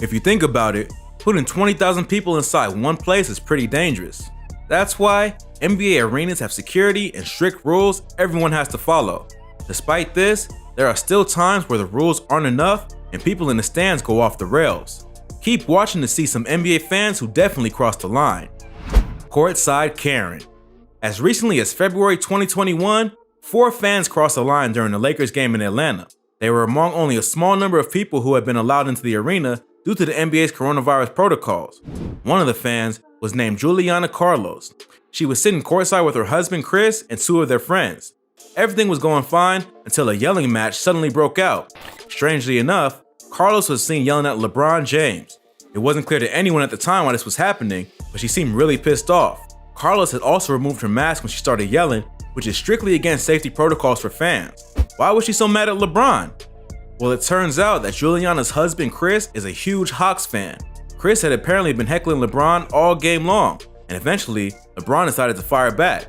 If you think about it, putting 20,000 people inside one place is pretty dangerous. That's why NBA arenas have security and strict rules everyone has to follow. Despite this, there are still times where the rules aren't enough and people in the stands go off the rails. Keep watching to see some NBA fans who definitely crossed the line. Courtside Karen. As recently as February 2021, 4 fans crossed the line during the Lakers game in Atlanta. They were among only a small number of people who had been allowed into the arena due to the NBA's coronavirus protocols. One of the fans was named Juliana Carlos. She was sitting courtside with her husband Chris and 2 of their friends. Everything was going fine until a yelling match suddenly broke out. Strangely enough, Carlos was seen yelling at LeBron James. It wasn't clear to anyone at the time why this was happening, but she seemed really pissed off. Carlos had also removed her mask when she started yelling, which is strictly against safety protocols for fans. Why was she so mad at LeBron? Well, it turns out that Juliana's husband Chris is a huge Hawks fan. Chris had apparently been heckling LeBron all game long, and eventually, LeBron decided to fire back.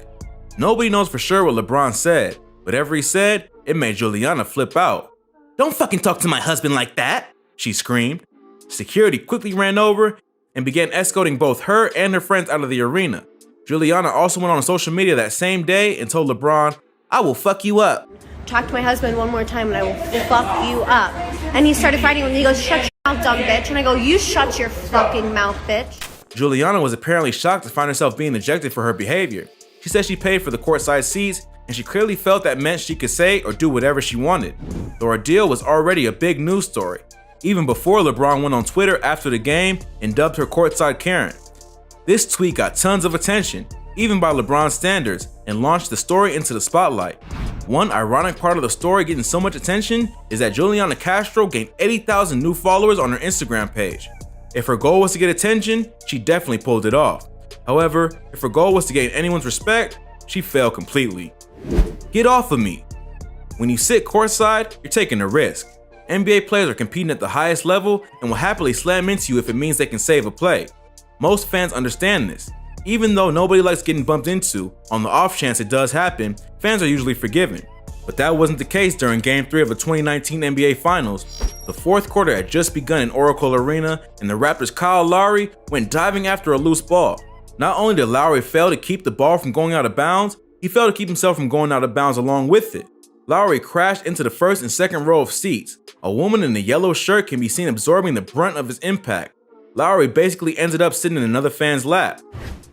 Nobody knows for sure what LeBron said, whatever he said, it made Juliana flip out. "Don't fucking talk to my husband like that," she screamed. Security quickly ran over and began escorting both her and her friends out of the arena. Juliana also went on social media that same day and told LeBron, "I will fuck you up." "Talk to my husband one more time and I will fuck you up." And he started fighting with me. He goes, "Shut your mouth, dumb bitch." And I go, "You shut your fucking mouth, bitch." Juliana was apparently shocked to find herself being ejected for her behavior. She said she paid for the courtside seats, and she clearly felt that meant she could say or do whatever she wanted. The ordeal was already a big news story, even before LeBron went on Twitter after the game and dubbed her courtside Karen. This tweet got tons of attention, even by LeBron's standards, and launched the story into the spotlight. One ironic part of the story getting so much attention is that Juliana Castro gained 80,000 new followers on her Instagram page. If her goal was to get attention, she definitely pulled it off. However, if her goal was to gain anyone's respect, she failed completely. Get off of me. When you sit courtside, you're taking a risk. NBA players are competing at the highest level and will happily slam into you if it means they can save a play. Most fans understand this. Even though nobody likes getting bumped into, on the off chance it does happen, fans are usually forgiven. But that wasn't the case during Game 3 of the 2019 NBA Finals. The 4th quarter had just begun in Oracle Arena, and the Raptors' Kyle Lowry went diving after a loose ball. Not only did Lowry fail to keep the ball from going out of bounds, he failed to keep himself from going out of bounds along with it. Lowry crashed into the first and second row of seats. A woman in a yellow shirt can be seen absorbing the brunt of his impact. Lowry basically ended up sitting in another fan's lap.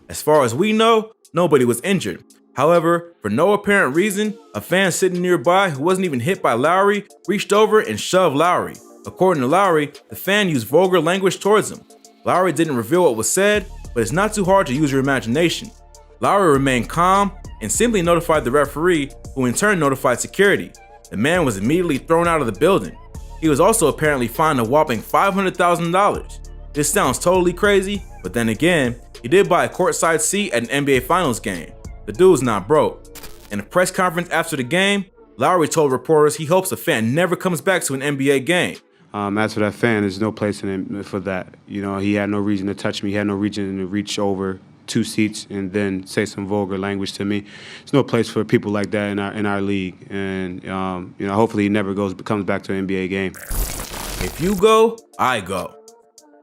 As far as we know, nobody was injured. However, for no apparent reason, a fan sitting nearby who wasn't even hit by Lowry reached over and shoved Lowry. According to Lowry, the fan used vulgar language towards him. Lowry didn't reveal what was said, but it's not too hard to use your imagination. Lowry remained calm and simply notified the referee, who in turn notified security. The man was immediately thrown out of the building. He was also apparently fined a whopping $500,000. This sounds totally crazy, but then again, he did buy a courtside seat at an NBA Finals game. The dude's not broke. In a press conference after the game, Lowry told reporters he hopes the fan never comes back to an NBA game. As for that fan, there's no place in him for that. You know, he had no reason to touch me. He had no reason to reach over 2 seats and then say some vulgar language to me. There's no place for people like that in our league. And hopefully he never comes back to an NBA game. If you go, I go.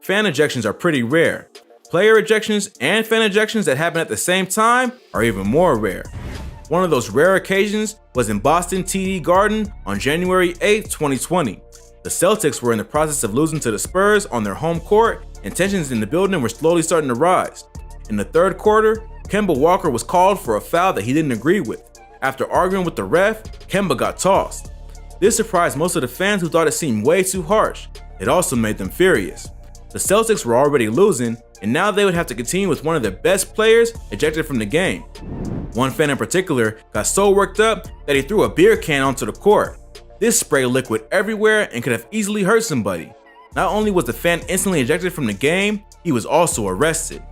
Fan ejections are pretty rare. Player ejections and fan ejections that happen at the same time are even more rare. One of those rare occasions was in Boston TD Garden on January 8, 2020. The Celtics were in the process of losing to the Spurs on their home court, and tensions in the building were slowly starting to rise. In the 3rd quarter, Kemba Walker was called for a foul that he didn't agree with. After arguing with the ref, Kemba got tossed. This surprised most of the fans who thought it seemed way too harsh. It also made them furious. The Celtics were already losing, and now they would have to continue with one of their best players ejected from the game. One fan in particular got so worked up that he threw a beer can onto the court. This sprayed liquid everywhere and could have easily hurt somebody. Not only was the fan instantly ejected from the game, he was also arrested.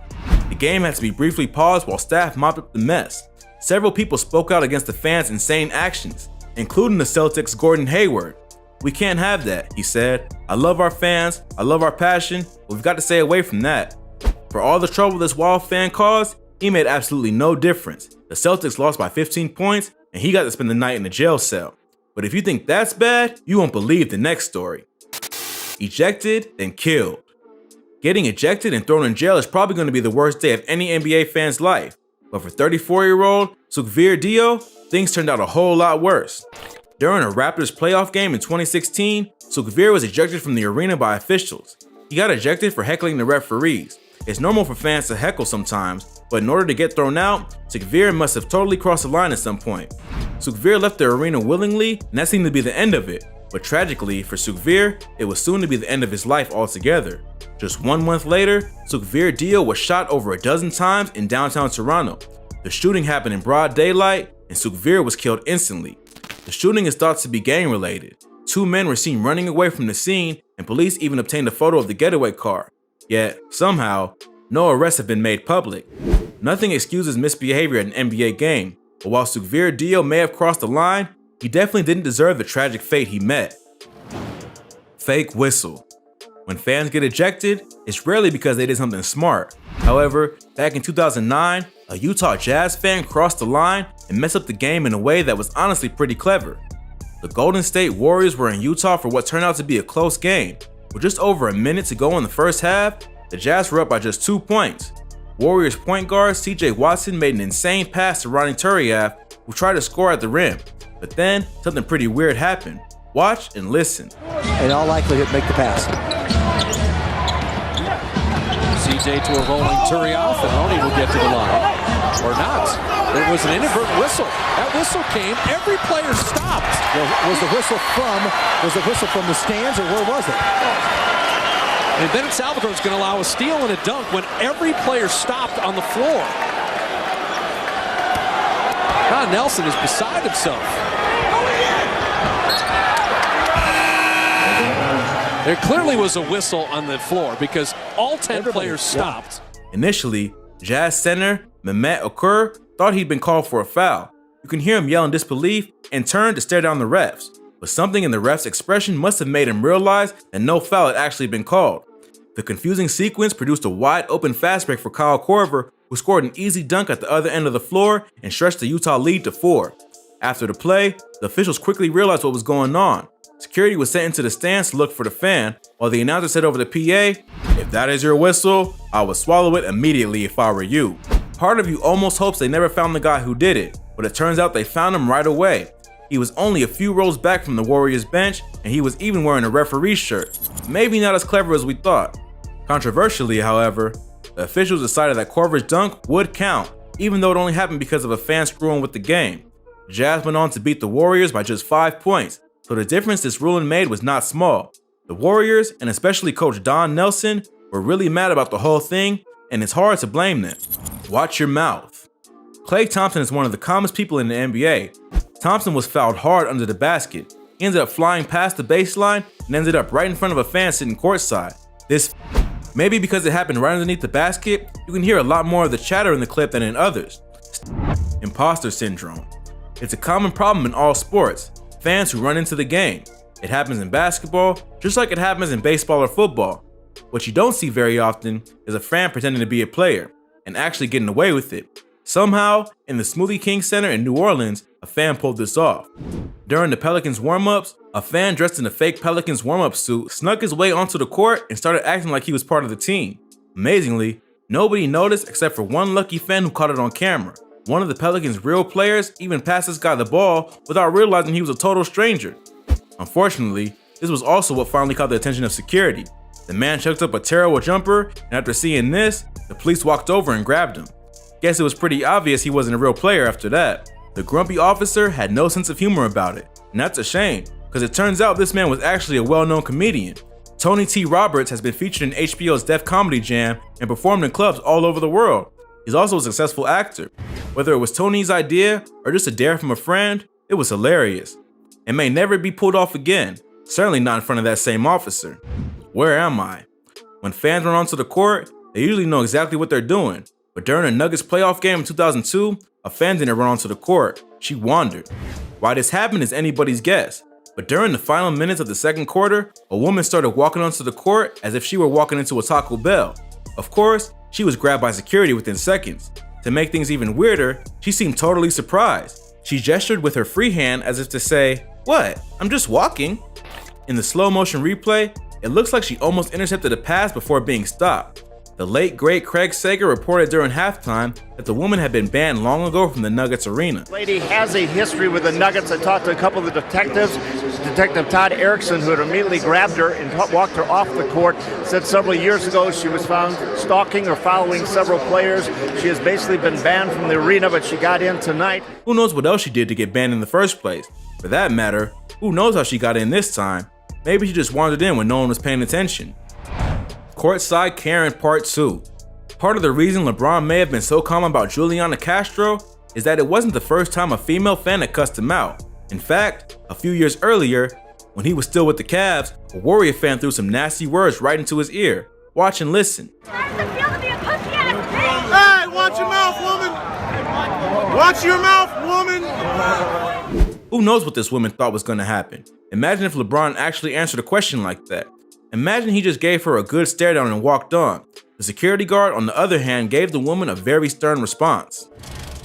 The game had to be briefly paused while staff mopped up the mess. Several people spoke out against the fans' insane actions, including the Celtics' Gordon Hayward. "We can't have that," he said. "I love our fans, I love our passion, but we've got to stay away from that." For all the trouble this wild fan caused, he made absolutely no difference. The Celtics lost by 15 points, and he got to spend the night in a jail cell. But if you think that's bad, you won't believe the next story. Ejected, then killed. Getting ejected and thrown in jail is probably going to be the worst day of any NBA fan's life. But for 34-year-old Sukhvir Dio, things turned out a whole lot worse. During a Raptors playoff game in 2016, Sukhvir was ejected from the arena by officials. He got ejected for heckling the referees. It's normal for fans to heckle sometimes, but in order to get thrown out, Sukhvir must have totally crossed the line at some point. Sukhvir left the arena willingly, and that seemed to be the end of it. But tragically, for Sukhvir, it was soon to be the end of his life altogether. Just 1 month later, Sukhvir Dio was shot over a dozen times in downtown Toronto. The shooting happened in broad daylight, and Sukhvir was killed instantly. The shooting is thought to be gang-related. 2 men were seen running away from the scene, and police even obtained a photo of the getaway car. Yet, somehow, no arrests have been made public. Nothing excuses misbehavior at an NBA game, but while Sukhvir Dio may have crossed the line, he definitely didn't deserve the tragic fate he met. Fake whistle. When fans get ejected, it's rarely because they did something smart. However, back in 2009, a Utah Jazz fan crossed the line and messed up the game in a way that was honestly pretty clever. The Golden State Warriors were in Utah for what turned out to be a close game. With just over a minute to go in the first half, the Jazz were up by just 2 points. Warriors point guard CJ Watson made an insane pass to Ronnie Turiaf, who tried to score at the rim. But then, something pretty weird happened. Watch and listen. In all likelihood, make the pass. CJ to a rolling Turiaf, and Ronnie will get to the line. Or not. There was an inadvertent whistle. That whistle came, every player stopped. Was the whistle from the stands, or where was it? And then Salvador is going to allow a steal and a dunk when every player stopped on the floor. Ron Nelson is beside himself. There clearly was a whistle on the floor because all 10 players stopped. Initially, Jazz center Mehmet Okur thought he'd been called for a foul. You can hear him yell in disbelief and turn to stare down the refs. But something in the ref's expression must have made him realize that no foul had actually been called. The confusing sequence produced a wide open fast break for Kyle Korver, who scored an easy dunk at the other end of the floor and stretched the Utah lead to 4. After the play, the officials quickly realized what was going on. Security was sent into the stands to look for the fan, while the announcer said over the PA, "If that is your whistle, I would swallow it immediately if I were you." Part of you almost hopes they never found the guy who did it, but it turns out they found him right away. He was only a few rows back from the Warriors bench, and he was even wearing a referee's shirt. Maybe not as clever as we thought. Controversially, however, the officials decided that Korver's dunk would count, even though it only happened because of a fan screwing with the game. The Jazz went on to beat the Warriors by just 5 points, so the difference this ruling made was not small. The Warriors, and especially coach Don Nelson, were really mad about the whole thing, and it's hard to blame them. Watch your mouth. Klay Thompson is one of the calmest people in the NBA. Thompson was fouled hard under the basket. He ended up flying past the baseline and ended up right in front of a fan sitting courtside. Maybe because it happened right underneath the basket, you can hear a lot more of the chatter in the clip than in others. Imposter syndrome. It's a common problem in all sports. Fans who run into the game. It happens in basketball, just like it happens in baseball or football. What you don't see very often is a fan pretending to be a player and actually getting away with it. Somehow, in the Smoothie King Center in New Orleans, a fan pulled this off. During the Pelicans warm-ups, a fan dressed in a fake Pelicans warm-up suit snuck his way onto the court and started acting like he was part of the team. Amazingly, nobody noticed except for one lucky fan who caught it on camera. One of the Pelicans' real players even passed this guy the ball without realizing he was a total stranger. Unfortunately, this was also what finally caught the attention of security. The man chucked up a terrible jumper, and after seeing this, the police walked over and grabbed him. Guess it was pretty obvious he wasn't a real player after that. The grumpy officer had no sense of humor about it, and that's a shame, because it turns out this man was actually a well-known comedian. Tony T. Roberts has been featured in HBO's Def Comedy Jam and performed in clubs all over the world. He's also a successful actor. Whether it was Tony's idea or just a dare from a friend, it was hilarious. It may never be pulled off again, certainly not in front of that same officer. Where am I? When fans run onto the court, they usually know exactly what they're doing. But during a Nuggets playoff game in 2002, a fan didn't run onto the court. She wandered. Why this happened is anybody's guess. But during the final minutes of the second quarter, a woman started walking onto the court as if she were walking into a Taco Bell. Of course, she was grabbed by security within seconds. To make things even weirder, she seemed totally surprised. She gestured with her free hand as if to say, "What? I'm just walking." In the slow motion replay, It looks like she almost intercepted a pass before being stopped. The late great Craig Sager reported during halftime that the woman had been banned long ago from the Nuggets arena. Lady has a history with the Nuggets. I talked to a couple of the detectives. Detective Todd Erickson, who had immediately grabbed her and walked her off the court, said several years ago she was found stalking or following several players. She has basically been banned from the arena, but she got in tonight. Who knows what else she did to get banned in the first place? For that matter, who knows how she got in this time? Maybe she just wandered in when no one was paying attention. Courtside Karen Part 2. Part of the reason LeBron may have been so calm about Juliana Castro is that it wasn't the first time a female fan had cussed him out. In fact, a few years earlier, when he was still with the Cavs, a Warrior fan threw some nasty words right into his ear. Watch and listen. Hey, watch your mouth, woman! Watch your mouth, woman! Who knows what this woman thought was going to happen? Imagine if LeBron actually answered a question like that. Imagine he just gave her a good stare down and walked on. The security guard, on the other hand, gave the woman a very stern response.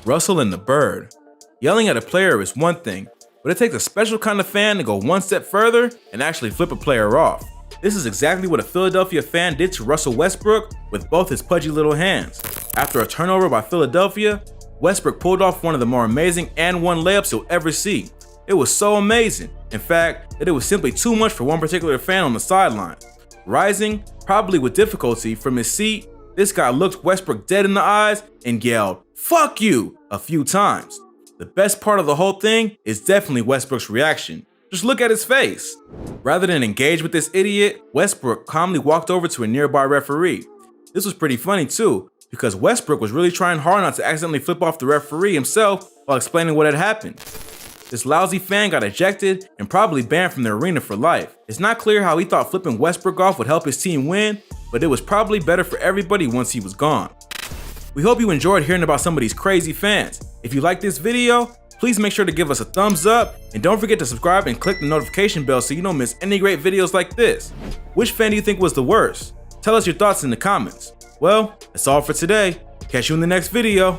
Russell and the Bird. Yelling at a player is one thing, but it takes a special kind of fan to go one step further and actually flip a player off. This is exactly what a Philadelphia fan did to Russell Westbrook with both his pudgy little hands. After a turnover by Philadelphia, Westbrook pulled off one of the more amazing and-one layups you'll ever see. It was so amazing, in fact, that it was simply too much for one particular fan on the sideline. Rising, probably with difficulty, from his seat, this guy looked Westbrook dead in the eyes and yelled, "Fuck you!" a few times. The best part of the whole thing is definitely Westbrook's reaction. Just look at his face. Rather than engage with this idiot, Westbrook calmly walked over to a nearby referee. This was pretty funny too, because Westbrook was really trying hard not to accidentally flip off the referee himself while explaining what had happened. This lousy fan got ejected and probably banned from the arena for life. It's not clear how he thought flipping Westbrook off would help his team win, but it was probably better for everybody once he was gone. We hope you enjoyed hearing about some of these crazy fans. If you like this video, please make sure to give us a thumbs up and don't forget to subscribe and click the notification bell so you don't miss any great videos like this. Which fan do you think was the worst? Tell us your thoughts in the comments. Well, that's all for today. Catch you in the next video.